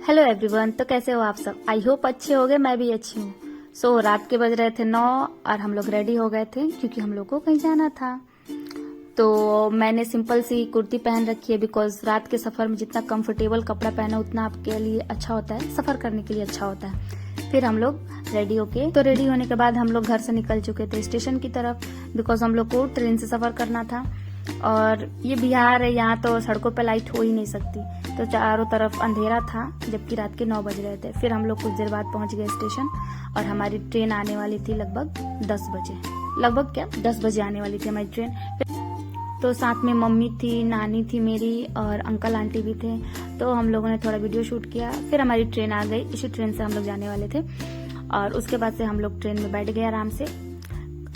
Hello everyone. तो कैसे हो आप सब? आई होप अच्छे होगे, मैं भी अच्छी हूँ। रात के बज रहे थे 9 और हम लोग रेडी हो गए थे क्योंकि हम लोग को कहीं जाना था। तो मैंने सिंपल सी कुर्ती पहन रखी है बिकॉज रात के सफर में जितना कंफर्टेबल कपड़ा पहना उतना आपके लिए अच्छा होता है, सफर करने के लिए अच्छा होता है। फिर हम लोग रेडी रेडी होने के बाद हम लोग घर से निकल चुके थे स्टेशन की तरफ बिकॉज हम लोग को ट्रेन से सफर करना था। और ये बिहार है, यहाँ तो सड़कों पे लाइट हो ही नहीं सकती, तो चारों तरफ अंधेरा था जबकि रात के 9 बज रहे थे। फिर हम लोग कुछ देर बाद पहुंच गए स्टेशन और हमारी ट्रेन आने वाली थी लगभग 10 बजे। लगभग क्या 10 बजे आने वाली थी हमारी ट्रेन। तो साथ में मम्मी थी, नानी थी मेरी और अंकल आंटी भी थे। तो हम लोगों ने थोड़ा वीडियो शूट किया। फिर हमारी ट्रेन आ गई, इसी ट्रेन से हम लोग जाने वाले थे। और उसके बाद से हम लोग ट्रेन में बैठ गए आराम से।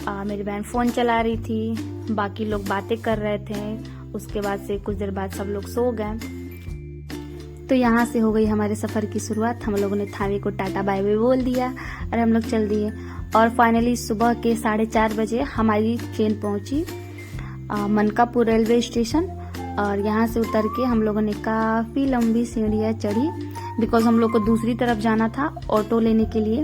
मेरी बहन फोन चला रही थी, बाकी लोग बातें कर रहे थे। उसके बाद से कुछ देर बाद सब लोग सो गए। तो यहाँ से हो गई हमारे सफर की शुरुआत। हम लोगों ने थावे को टाटा बाय बाय बोल दिया और हम लोग चल दिए। और फाइनली सुबह के 4:30 बजे हमारी ट्रेन पहुंची मनकापुर रेलवे स्टेशन। और यहाँ से उतर के हम लोगों ने काफी लंबी सीढ़ियाँ चढ़ी बिकॉज हम लोग को दूसरी तरफ जाना था ऑटो लेने के लिए,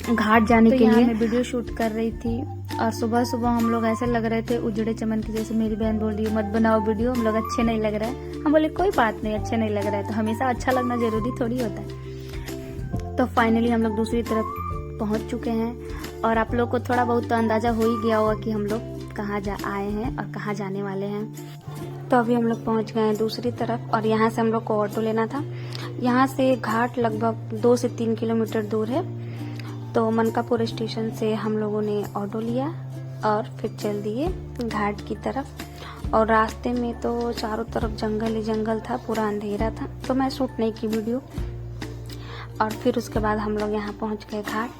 घाट जाने के लिए। मैं वीडियो शूट कर रही थी और सुबह सुबह हम लोग ऐसे लग रहे थे उजड़े चमन के जैसे। मेरी बहन बोल रही है मत बनाओ वीडियो, हम लोग अच्छे नहीं लग रहा है। हम बोले कोई बात नहीं, अच्छे नहीं लग रहा है तो हमेशा अच्छा लगना जरूरी थोड़ी होता है। तो फाइनली हम लोग दूसरी तरफ पहुंच चुके हैं और आप लोग को थोड़ा बहुत तो अंदाजा हो ही गया होगा कि हम लोग कहाँ आए हैं और कहाँ जाने वाले हैं। तो अभी हम लोग पहुंच गए हैं दूसरी तरफ और यहाँ से हम लोग को ऑटो लेना था। यहाँ से घाट लगभग 2 से 3 किलोमीटर दूर है। तो मनकापुर स्टेशन से हम लोगों ने ऑटो लिया और फिर चल दिए घाट की तरफ। और रास्ते में तो चारों तरफ जंगल ही जंगल था, पूरा अंधेरा था, तो मैं शूट नहीं की वीडियो। और फिर उसके बाद हम लोग यहाँ पहुँच गए घाट।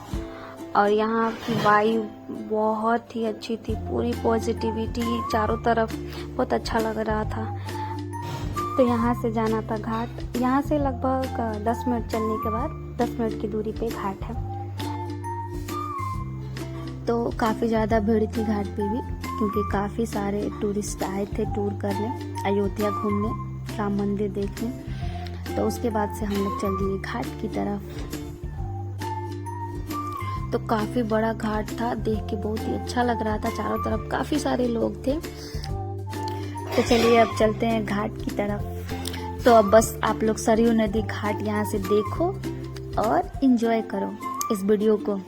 और यहाँ की वायु बहुत ही अच्छी थी, पूरी पॉजिटिविटी चारों तरफ, बहुत अच्छा लग रहा था। तो यहाँ से जाना था घाट। यहाँ से लगभग 10 मिनट चलने के बाद 10 मिनट की दूरी पे घाट है। तो काफ़ी ज़्यादा भीड़ थी घाट पे भी क्योंकि काफ़ी सारे टूरिस्ट आए थे टूर करने, अयोध्या घूमने, राम मंदिर देखने। तो उसके बाद से हम लोग चल दिए घाट की तरफ। तो काफ़ी बड़ा घाट था, देख के बहुत ही अच्छा लग रहा था, चारों तरफ काफ़ी सारे लोग थे। तो चलिए अब चलते हैं घाट की तरफ। तो अब बस आप लोग सरयू नदी घाट यहाँ से देखो और एंजॉय करो इस वीडियो को।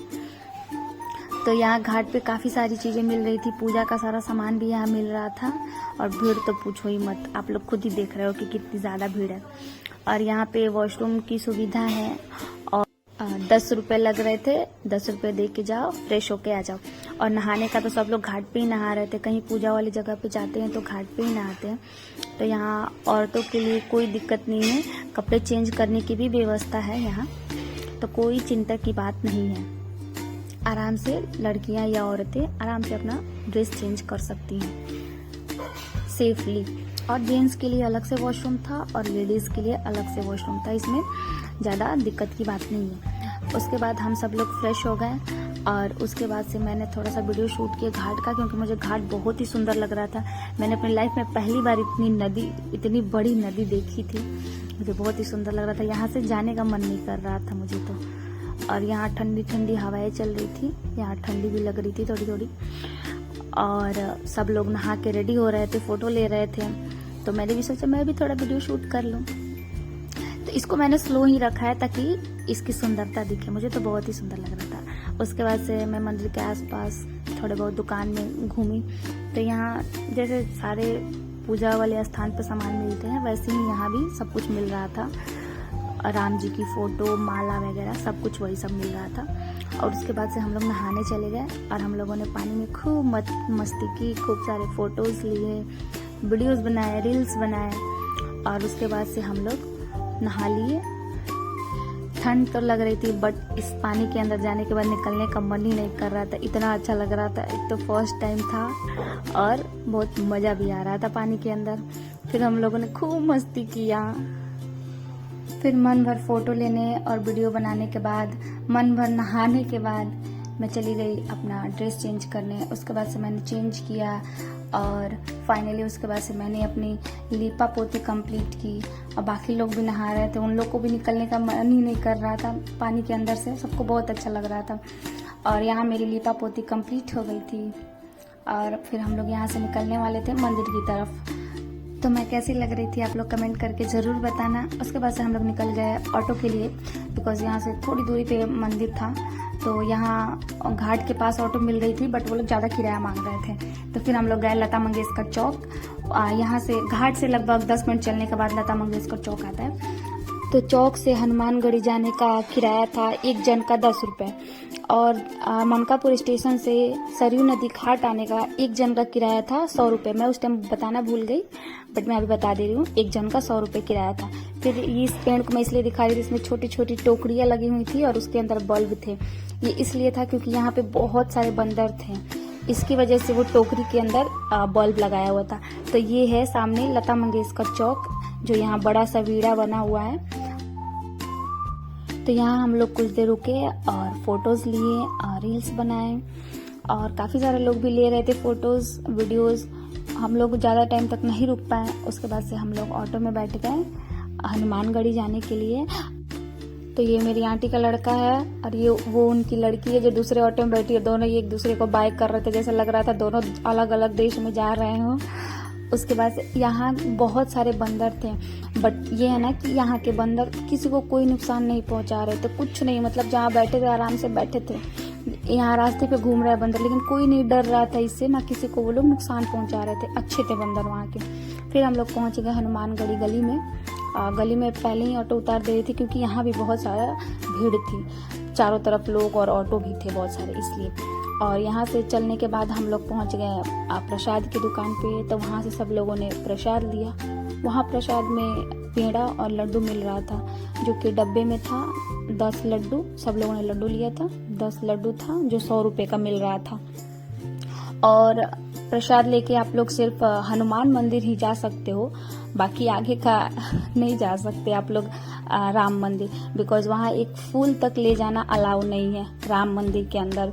तो यहाँ घाट पे काफ़ी सारी चीज़ें मिल रही थी, पूजा का सारा सामान भी यहाँ मिल रहा था। और भीड़ तो पूछो ही मत, आप लोग खुद ही देख रहे हो कि कितनी ज़्यादा भीड़ है। और यहाँ पे वॉशरूम की सुविधा है और 10 रुपये लग रहे थे, 10 रुपये दे के जाओ, फ्रेश होके आ जाओ। और नहाने का तो सब लोग घाट पे ही नहा रहे थे, कहीं पूजा वाली जगह पे जाते हैं तो घाट पे ही नहाते हैं। तो यहाँ औरतों के लिए कोई दिक्कत नहीं है, कपड़े चेंज करने की भी व्यवस्था है यहाँ, तो कोई चिंता की बात नहीं है। आराम से लड़कियां या औरतें आराम से अपना ड्रेस चेंज कर सकती हैं सेफली। और जेंट्स के लिए अलग से वॉशरूम था और लेडीज़ के लिए अलग से वॉशरूम था, इसमें ज़्यादा दिक्कत की बात नहीं है। उसके बाद हम सब लोग फ्रेश हो गए और उसके बाद से मैंने थोड़ा सा वीडियो शूट किया घाट का क्योंकि मुझे घाट बहुत ही सुंदर लग रहा था। मैंने अपनी लाइफ में पहली बार इतनी बड़ी नदी देखी थी, मुझे बहुत ही सुंदर लग रहा था। यहाँ से जाने का मन नहीं कर रहा था मुझे तो। और यहाँ ठंडी ठंडी हवाएं चल रही थी, यहाँ ठंडी भी लग रही थी थोड़ी थोड़ी। और सब लोग नहा के रेडी हो रहे थे, फोटो ले रहे थे। तो मैंने भी सोचा मैं भी थोड़ा वीडियो शूट कर लूँ। तो इसको मैंने स्लो ही रखा है ताकि इसकी सुंदरता दिखे, मुझे तो बहुत ही सुंदर लग रहा था। उसके बाद से मैं मंदिर के आसपास थोड़े बहुत दुकान में घूमी। तो यहाँ जैसे सारे पूजा वाले स्थान पर सामान मिलते हैं वैसे ही यहाँ भी सब कुछ मिल रहा था। राम जी की फोटो, माला वगैरह सब कुछ वही सब मिल रहा था। और उसके बाद से हम लोग नहाने चले गए और हम लोगों ने पानी में खूब मस्ती की, खूब सारे फोटोज़ लिए, वीडियोस बनाए, रील्स बनाए। और उसके बाद से हम लोग नहा लिए। ठंड तो लग रही थी बट इस पानी के अंदर जाने के बाद निकलने का मन ही नहीं कर रहा था, इतना अच्छा लग रहा था। एक तो फर्स्ट टाइम था और बहुत मज़ा भी आ रहा था पानी के अंदर। फिर हम लोगों ने खूब मस्ती किया। फिर मन भर फोटो लेने और वीडियो बनाने के बाद, मन भर नहाने के बाद मैं चली गई अपना ड्रेस चेंज करने। उसके बाद से मैंने चेंज किया और फाइनली उसके बाद से मैंने अपनी लीपा पोती कंप्लीट की। और बाकी लोग भी नहा रहे थे, उन लोग को भी निकलने का मन ही नहीं कर रहा था पानी के अंदर से, सबको बहुत अच्छा लग रहा था। और यहाँ मेरी लीपा पोती कंप्लीट हो गई थी और फिर हम लोग यहाँ से निकलने वाले थे मंदिर की तरफ। तो मैं कैसी लग रही थी आप लोग कमेंट करके ज़रूर बताना। उसके बाद से हम लोग निकल गए ऑटो के लिए, बिकॉज़ यहाँ से थोड़ी दूरी पे मंदिर था, तो यहाँ घाट के पास ऑटो मिल गई थी, बट वो लोग ज़्यादा किराया मांग रहे थे। तो फिर हम लोग गए लता मंगेशकर चौक। यहाँ से घाट से लगभग 10 मिनट चलने के बाद लता मंगेशकर चौक आता है। तो चौक से हनुमानगढ़ी जाने का किराया था एक जन का 10 रुपये, और मनकापुर स्टेशन से सरयू नदी घाट आने का एक जन का किराया था 100 रुपये। मैं उस टाइम बताना भूल गई, बट मैं अभी बता दे रही हूँ, एक जन का 100 रुपये किराया था। फिर इस पेड़ को मैं इसलिए दिखा रही थी, इसमें छोटी छोटी टोकरियाँ लगी हुई थी और उसके अंदर बल्ब थे। ये इसलिए था क्योंकि यहाँ पे बहुत सारे बंदर थे, इसकी वजह से वो टोकरी के अंदर बल्ब लगाया हुआ था। तो ये है सामने लता मंगेशकर चौक, जो यहाँ बड़ा सा वीड़ा बना हुआ है। तो यहाँ हम लोग कुछ देर रुके और फोटोज़ लिए और रील्स बनाए, और काफ़ी सारे लोग भी ले रहे थे फ़ोटोज़ वीडियोज़। हम लोग ज़्यादा टाइम तक नहीं रुक पाए। उसके बाद से हम लोग ऑटो में बैठ गए हनुमानगढ़ी जाने के लिए। तो ये मेरी आंटी का लड़का है और ये वो उनकी लड़की है जो दूसरे ऑटो में बैठी है। दोनों एक दूसरे को बाय कर रहे थे, जैसे लग रहा था दोनों अलग अलग देश में जा रहे हों। उसके बाद यहाँ बहुत सारे बंदर थे, बट ये है ना कि यहाँ के बंदर किसी को कोई नुकसान नहीं पहुँचा रहे थे, कुछ नहीं, मतलब जहाँ बैठे थे आराम से बैठे थे। यहाँ रास्ते पे घूम रहे बंदर, लेकिन कोई नहीं डर रहा था इससे, ना किसी को वो लोग नुकसान पहुँचा रहे थे, अच्छे थे बंदर वहाँ के। फिर हम लोग पहुँच गए हनुमानगढ़ी गली में। गली में पहले ही ऑटो उतार दे रही थी क्योंकि यहाँ भी बहुत सारा भीड़ थी, चारों तरफ लोग और ऑटो भी थे बहुत सारे, इसलिए। और यहाँ से चलने के बाद हम लोग पहुँच गए प्रसाद की दुकान पे। तो वहाँ से सब लोगों ने प्रसाद लिया। वहाँ प्रसाद में पेड़ा और लड्डू मिल रहा था, जो कि डब्बे में था 10 लड्डू। सब लोगों ने लड्डू लिया था, 10 लड्डू था जो 100 रुपये का मिल रहा था। और प्रसाद लेके आप लोग सिर्फ हनुमान मंदिर ही जा सकते हो, बाकी आगे का नहीं जा सकते आप लोग राम मंदिर, बिकॉज़ वहाँ एक फूल तक ले जाना अलाउ नहीं है राम मंदिर के अंदर।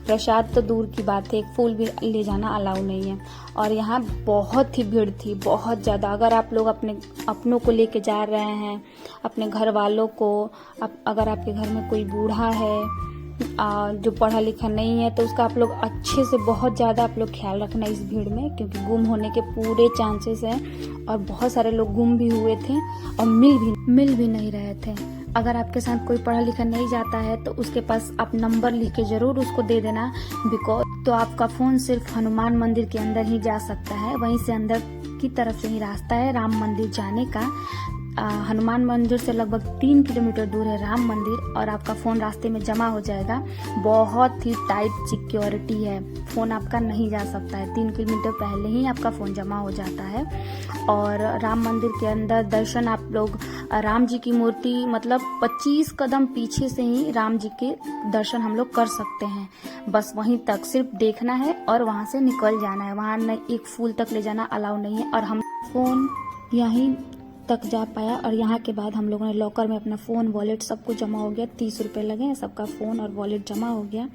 प्रसाद तो दूर की बात है, एक फूल भी ले जाना अलाउ नहीं है। और यहाँ बहुत ही भीड़ थी, बहुत ज़्यादा। अगर आप लोग अपनों को लेके जा रहे हैं, अपने घर वालों को, अगर आपके घर में कोई बूढ़ा है जो पढ़ा लिखा नहीं है, तो उसका आप लोग अच्छे से बहुत ज़्यादा आप लोग ख्याल रखना इस भीड़ में, क्योंकि गुम होने के पूरे चांसेस हैं। और बहुत सारे लोग गुम भी हुए थे और मिल भी नहीं रहे थे। अगर आपके साथ कोई पढ़ा लिखा नहीं जाता है तो उसके पास आप नंबर लिख के जरूर उसको दे देना, बिकॉज तो आपका फ़ोन सिर्फ हनुमान मंदिर के अंदर ही जा सकता है, वहीं से अंदर की तरफ से ही रास्ता है राम मंदिर जाने का। हनुमान मंदिर से लगभग 3 किलोमीटर दूर है राम मंदिर, और आपका फ़ोन रास्ते में जमा हो जाएगा। बहुत ही टाइट सिक्योरिटी है, फ़ोन आपका नहीं जा सकता है, 3 किलोमीटर पहले ही आपका फ़ोन जमा हो जाता है। और राम मंदिर के अंदर दर्शन आप लोग राम जी की मूर्ति मतलब 25 कदम पीछे से ही राम जी के दर्शन हम लोग कर सकते हैं। बस वहीं तक सिर्फ देखना है और वहाँ से निकल जाना है, वहाँ एक फूल तक ले जाना अलाउ नहीं है। और हम फ़ोन यहीं तक जा पाया, और यहाँ के बाद हम लोगों ने लॉकर में अपना फ़ोन वॉलेट सब कुछ जमा हो गया। 30 रुपये लगे हैं, सबका फ़ोन और वॉलेट जमा हो गया।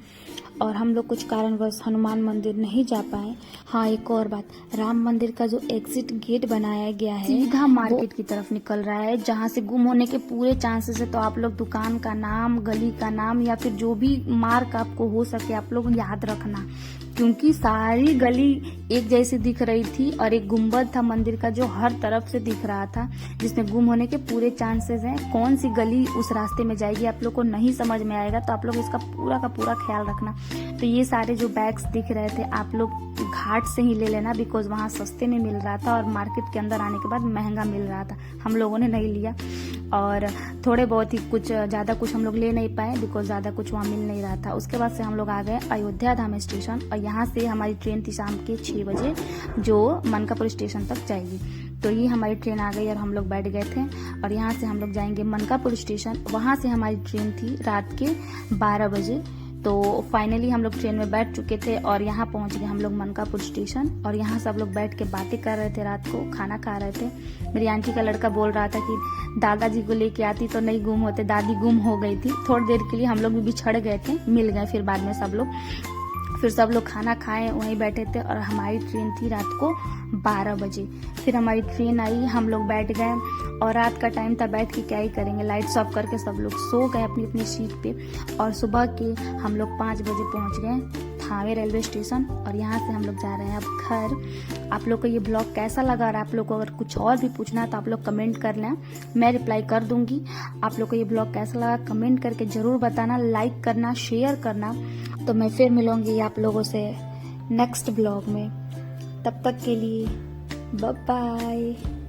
और हम लोग कुछ कारणवश हनुमान मंदिर नहीं जा पाए। हाँ, एक और बात, राम मंदिर का जो एग्जिट गेट बनाया गया है सीधा मार्केट की तरफ निकल रहा है, जहाँ से गुम होने के पूरे चांसेस है। तो आप लोग दुकान का नाम, गली का नाम या फिर जो भी मार्क आपको हो सके आप लोग याद रखना, क्योंकि सारी गली एक जैसी दिख रही थी और एक गुंबद था मंदिर का जो हर तरफ से दिख रहा था, जिसमें गुम होने के पूरे चांसेस हैं। कौन सी गली उस रास्ते में जाएगी आप लोग को नहीं समझ में आएगा, तो आप लोग इसका पूरा का पूरा ख्याल रखना। तो ये सारे जो बैग्स दिख रहे थे आप लोग घाट से ही ले लेना, बिकॉज वहाँ सस्ते में मिल रहा था और मार्केट के अंदर आने के बाद महंगा मिल रहा था। हम लोगों ने नहीं लिया, और थोड़े बहुत ही कुछ ज़्यादा कुछ हम लोग ले नहीं पाए, बिकॉज ज़्यादा कुछ वहाँ मिल नहीं रहा था। उसके बाद से हम लोग आ गए अयोध्या धाम स्टेशन, और यहाँ से हमारी ट्रेन थी शाम के 6 बजे जो मनकापुर स्टेशन तक जाएगी। तो ये हमारी ट्रेन आ गई और हम लोग बैठ गए थे, और यहाँ से हम लोग जाएंगे मनकापुर स्टेशन। वहाँ से हमारी ट्रेन थी रात के 12 बजे, तो फाइनली हम लोग ट्रेन में बैठ चुके थे और यहाँ पहुँच गए हम लोग मनकापुर स्टेशन। और यहाँ सब लोग बैठ के बातें कर रहे थे, रात को खाना खा रहे थे। मेरी आंटी का लड़का बोल रहा था कि दादाजी को लेके आती तो नहीं गुम होते, दादी गुम हो गई थी। थोड़ी देर के लिए हम लोग भी बिछड़ गए थे, मिल गए फिर बाद में सब लोग। फिर सब लोग खाना खाए, वहीं बैठे थे और हमारी ट्रेन थी रात को 12 बजे। फिर हमारी ट्रेन आई, हम लोग बैठ गए और रात का टाइम था, बैठ के क्या ही करेंगे, लाइट्स ऑफ करके सब लोग सो गए अपनी अपनी सीट पे। और सुबह के हम लोग 5 बजे पहुंच गए थावे रेलवे स्टेशन और यहाँ से हम लोग जा रहे हैं अब घर। आप लोग को ये ब्लॉग कैसा लगा और आप लोग को अगर कुछ और भी पूछना है तो आप लोग कमेंट कर लें, मैं रिप्लाई कर दूंगी। आप लोग को ये ब्लॉग कैसा लगा कमेंट करके ज़रूर बताना, लाइक करना, शेयर करना। तो मैं फिर मिलूंगी आप लोगों से नेक्स्ट ब्लॉग में, तब तक के लिए बाय बाय।